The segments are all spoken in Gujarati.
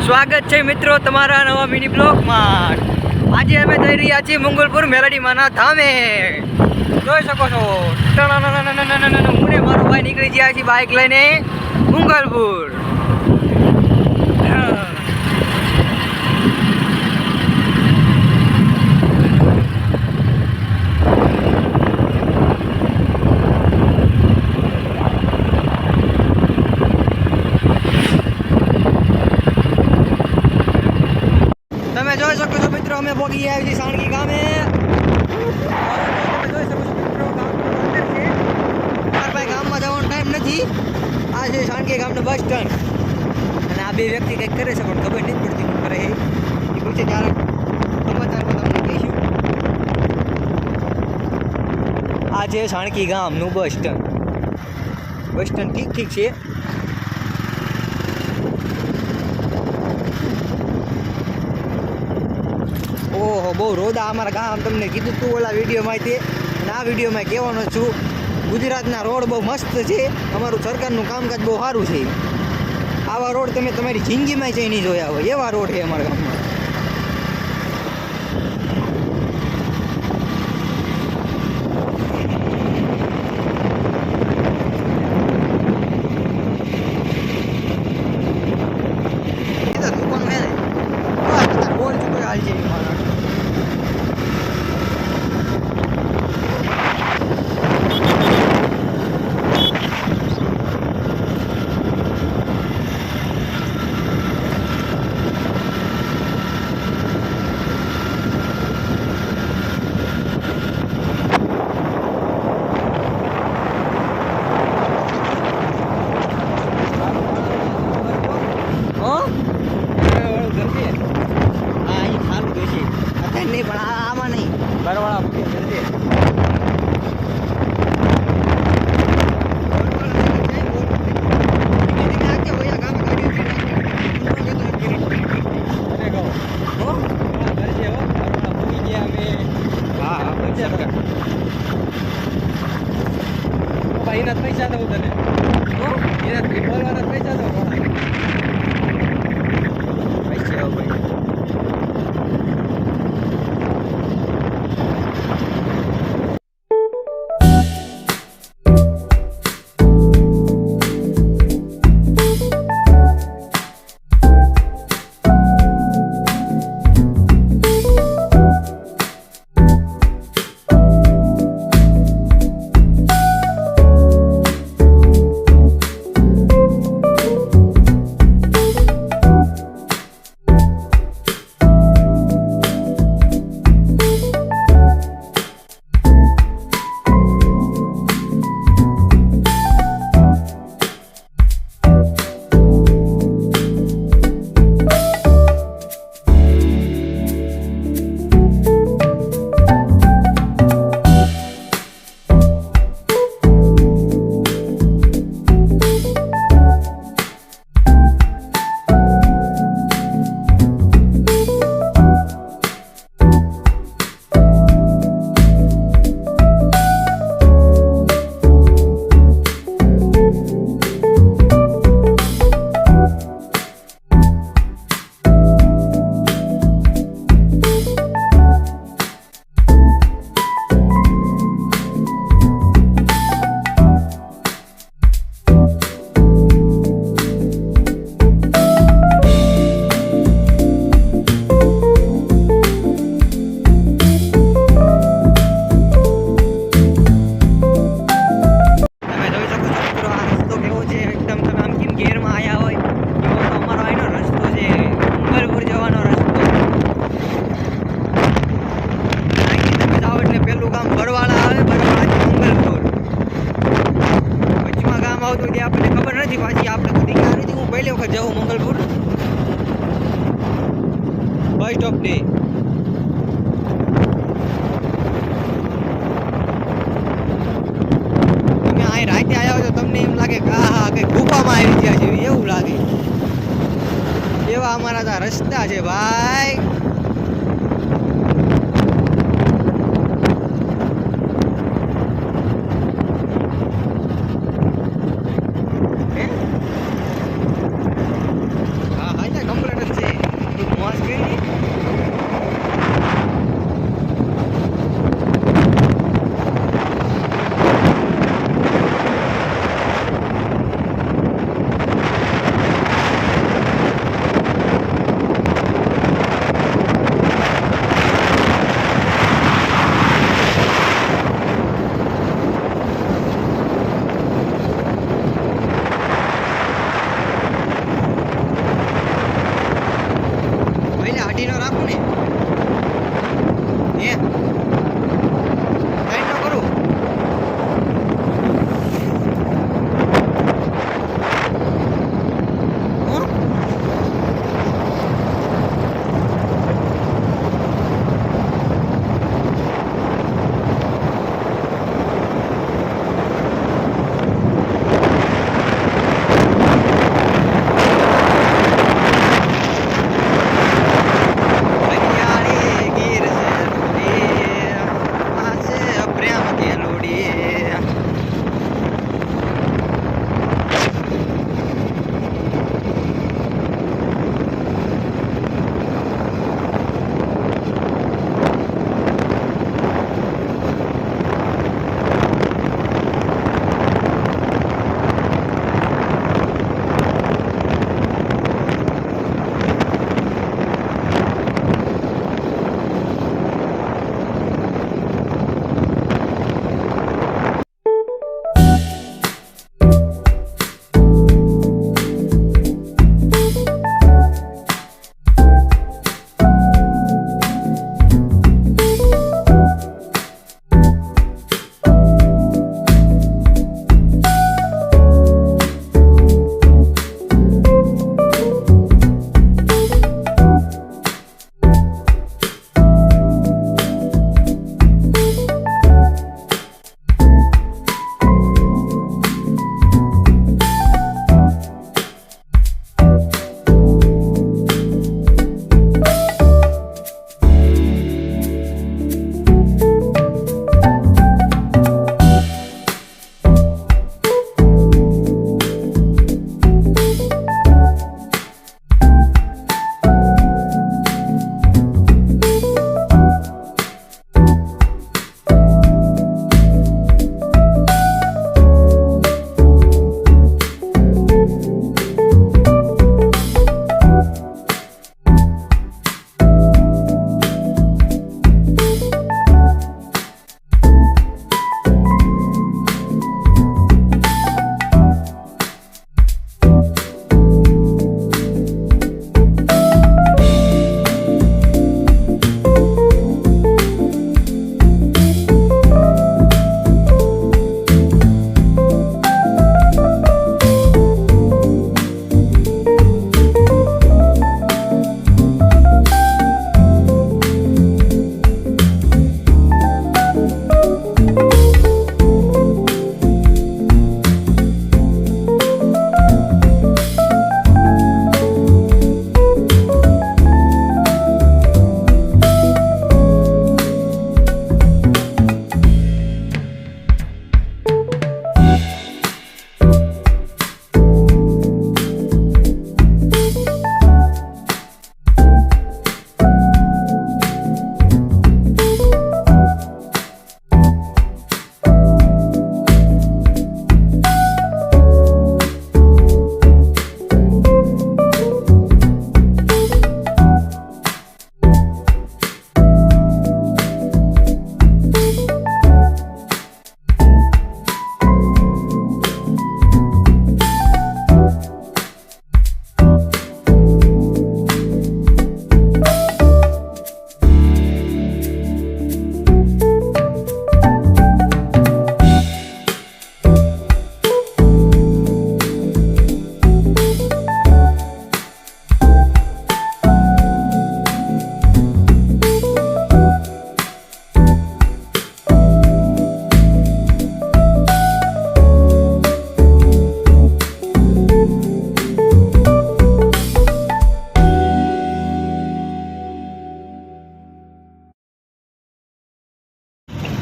સ્વાગત છે મિત્રો તમારા નવા મિની બ્લોગમાં। આજે અમે જઈ રહ્યા છીએ મંગલપુર મેલડી માના ધામે। જોઈ શકો છો હું ને મારો ભાઈ નીકળી ગયા છીએ બાઇક લઈને મંગલપુર। તમે જોઈ શકો છો મિત્રો અમે પહોંચી ગયા છીએ સાણકી ગામે। તમે જોઈ શકો છો મિત્રો ગામનું અંદર છે। મારા ભાઈ ગામમાં જવાનો ટાઈમ નથી। આ છે સાણકી ગામનું બસ સ્ટેન્ડ અને આ બે વ્યક્તિ કંઈક કરે છે પણ ખબર નથી પડતી શું કરે એ પૂછે ત્યારે સમાચારમાં તમને કહીશું। આ છે સાણકી ગામનું બસ સ્ટેન્ડ। બસ સ્ટેન્ડ ઠીક છે। ઓહો બહુ રોદા અમારા ગામ તમને કીધું તું ઓલા વિડીયોમાંથી અને આ વિડીયોમાં કહેવાનો છું ગુજરાતના રોડ બહુ મસ્ત છે। અમારું સરકારનું કામકાજ બહુ સારું છે। આવા રોડ તમે તમારી જિંદગીમાં જઈ નહીં જોયા હોય એવા રોડ છે અમારા ગામમાં। નહીં પણ આમાં નહીં બરવાળા મૂકી જશે। એના પૈસા દઉં તને એના બોલવાના પૈસા દઉં પૈસા ભાઈ આપણને ખબર નથી પાછી આપણે બધી ક્યાં નથી। હું પહેલી વખત જાઉં મંગલપુર બસ સ્ટોપ થી। તમે અહીં રાતે આવ્યા હોય તો તમને એમ લાગે કે હા કંઈક ગુફામાં આવી ગયા છે એવું લાગે। એવા અમારા ત્યાં રસ્તા છે ભાઈ। હા હા કમ્પ્લીટ છે।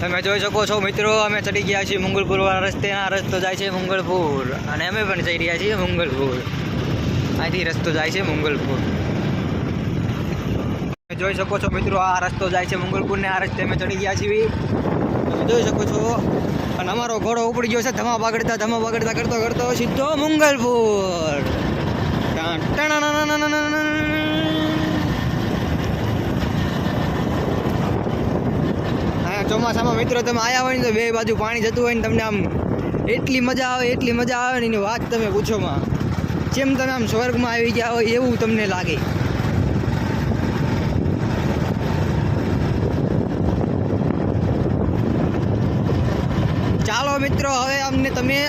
તમે જોઈ શકો છો મિત્રો, અમે ચડી ગયા છીએ મંગલપુર વાળા રસ્તે. આ રસ્તો જાય છે મંગલપુર અને અમે પણ જઈ રહ્યા છીએ મંગલપુર. અહીંથી રસ્તો જાય છે મંગલપુર. તમે જોઈ શકો છો મિત્રો, આ રસ્તો જાય છે મંગલપુર ને આ રસ્તે અમે ચડી ગયા છીએ. તમે જોઈ શકો છો અને અમારો ઘોડો ઉપડી ગયો છે ધમા પાગડતા કરતો કરતો સીધો મંગલપુર. ચોમાસામાં મિત્રો તમે આવ્યા હોય ને તો બે બાજુ પાણી જતું હોય ને તમને આમ એટલી મજા આવે ને એની વાત તમે પૂછોમાં. જેમ તમે આમ સ્વર્ગમાં આવી ગયા હોય એવું તમને લાગે. ચાલો મિત્રો, હવે અમને તમે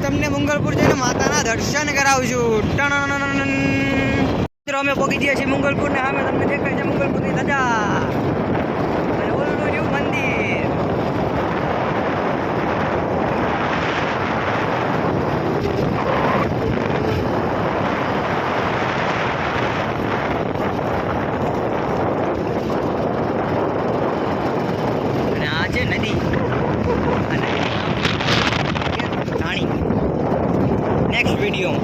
તમને મંગલપુર જઈને માતાના દર્શન કરાવશું. મિત્રો અમે પહોંચી ગયા છીએ મંગલપુર ને સામે તમને દેખાય છે મંગલપુરની ધજા અને ઓલું રહ્યું મંદિર. અને આ છે નદી. નેક્સ્ટ વિડીયો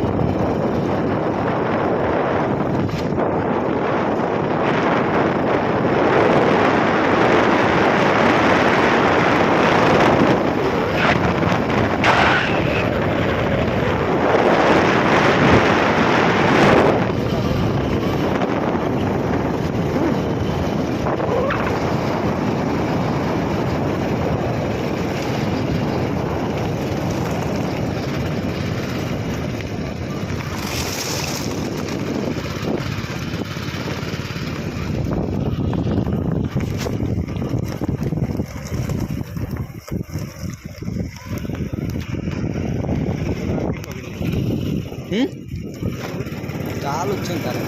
ચાલુ જ છે ને તારે.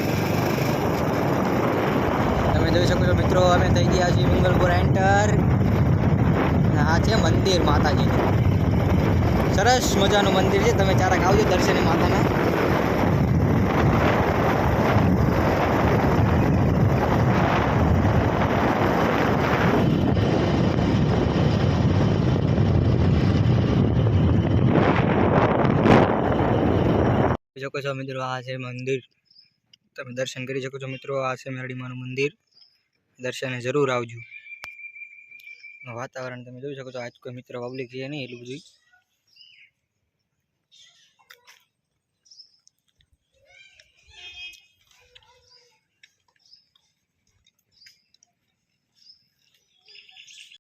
તમે જોઈ શકો છો મિત્રો, અમે થઈ ગયા છીએ મંગલપુર એન્ટર. આ છે મંદિર માતાજીનું. સરસ મજાનું મંદિર છે. તમે ચારક આવજો દર્શને માતાના. શકો છો મિત્રો, આ છે મંદિર. તમે દર્શન કરી શકો છો મિત્રો. આ છે મેરડીમાનું મંદિર. દર્શને જરૂર આવજો. વાતાવરણ તમે જોઈ શકો છો. આજ કોઈ મિત્ર પબ્લિક છે નહીં એટલું બધું.